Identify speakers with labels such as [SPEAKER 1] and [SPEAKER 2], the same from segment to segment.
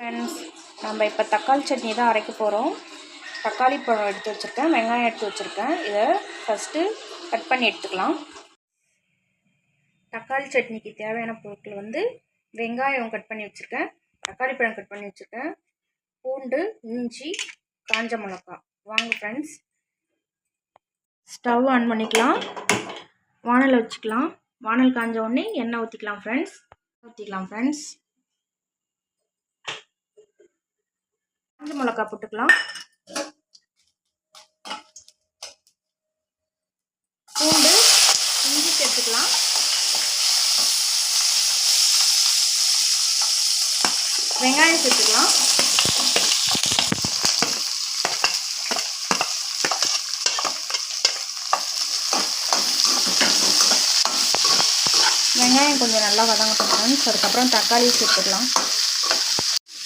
[SPEAKER 1] Friends, நம்ம இப்போ தக்காளி சட்னி தான் அரைக்க போகிறோம். தக்காளி பழம் எடுத்து வச்சுருக்கேன், வெங்காயம் எடுத்து வச்சுருக்கேன். இதை ஃபஸ்ட்டு கட் பண்ணி எடுத்துக்கலாம். தக்காளி சட்னிக்கு தேவையான பொருட்கள் வந்து வெங்காயம் கட் பண்ணி வச்சுருக்கேன், தக்காளி பழம் கட் பண்ணி வச்சுருக்கேன், பூண்டு, இஞ்சி, காஞ்ச மிளகாய். வாங்க ஃப்ரெண்ட்ஸ், ஸ்டவ் ஆன் பண்ணிக்கலாம். வானல் வச்சுக்கலாம். வானல் காஞ்ச உடனே எண்ணெய் ஊற்றிக்கலாம் ஃப்ரெண்ட்ஸ். காஞ்ச மிளகாய் போட்டுக்கலாம். பூண்டு, இஞ்சி சேர்த்துக்கலாம். வெங்காயம் சேர்த்துக்கலாம். வெங்காயம் கொஞ்சம் நல்லா வதங்கட்டும் ஃப்ரெண்ட்ஸ். அதுக்கப்புறம் தக்காளி சேர்த்துக்கலாம்.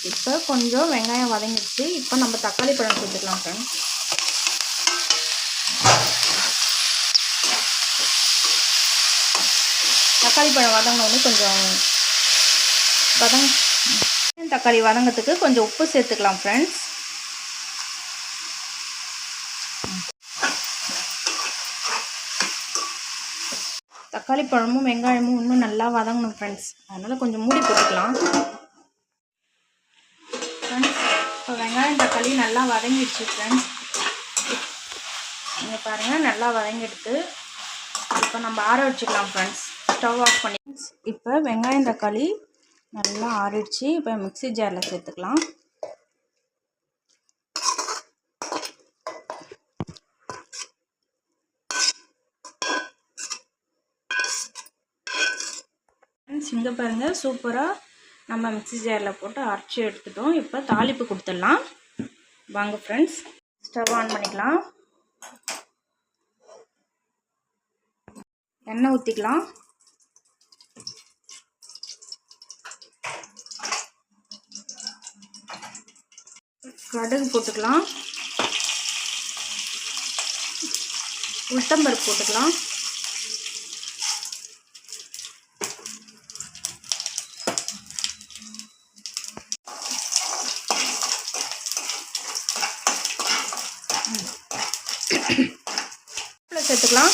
[SPEAKER 1] இப்போ கொஞ்சம் வெங்காயம் வதங்கிடுச்சு. இப்போ நம்ம தக்காளி பழம் சேர்த்துக்கலாம் ஃப்ரெண்ட்ஸ். தக்காளி பழம் வதங்கினோடனே கொஞ்சம் தக்காளி வதங்கிறதுக்கு கொஞ்சம் உப்பு சேர்த்துக்கலாம் ஃப்ரெண்ட்ஸ். தக்காளி பழமும் வெங்காயமும் இன்னும் நல்லா வதங்கணும் ஃப்ரெண்ட்ஸ். அதனால் கொஞ்சம் மூடி போட்டுக்கலாம் ஃப்ரெண்ட்ஸ். இப்போ வெங்காயம் தக்காளி நல்லா வதங்கிடுச்சு ஃப்ரெண்ட்ஸ். நீங்கள் பாருங்கள், நல்லா வதங்கிடுது. இப்போ நம்ம ஆற வச்சுக்கலாம் ஃப்ரெண்ட்ஸ். ஸ்டவ் ஆஃப் பண்ணி இப்போ வெங்காயம் தக்காளி நல்லா ஆறிடுச்சு. இப்போ மிக்ஸி ஜாரில் சேர்த்துக்கலாம். இங்கே பாருங்கள், சூப்பராக நம்ம மிக்ஸி ஜாரில் போட்டு அரைச்சி எடுத்துட்டோம். இப்போ தாளிப்பு கொடுத்துடலாம். வாங்க ஃப்ரெண்ட்ஸ், ஸ்டவ் ஆன் பண்ணிக்கலாம். எண்ணெய் ஊற்றிக்கலாம். கடுகு போட்டுக்கலாம். உளுத்தம்பருப்பு போட்டுக்கலாம். சேர்த்துக்கலாம்.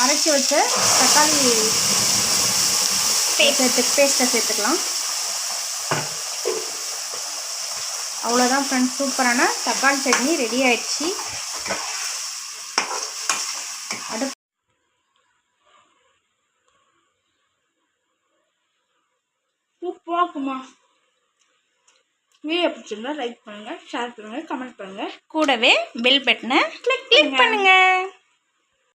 [SPEAKER 1] அரைச்சி வச்ச தக்காளி பேஸ்ட்டை சேர்த்துக்கலாம். அவ்வளோதான் ஃப்ரெண்ட்ஸ், சூப்பரான தக்காளி சட்னி ரெடி ஆயிடுச்சு. சூப்பராக இருக்குமா? வீடியோ பிடிச்சிருந்தா லைக் பண்ணுங்கள், ஷேர் பண்ணுங்கள், கமெண்ட் பண்ணுங்கள். கூடவே பெல் பட்டனை கிளிக் பண்ணுங்கள்.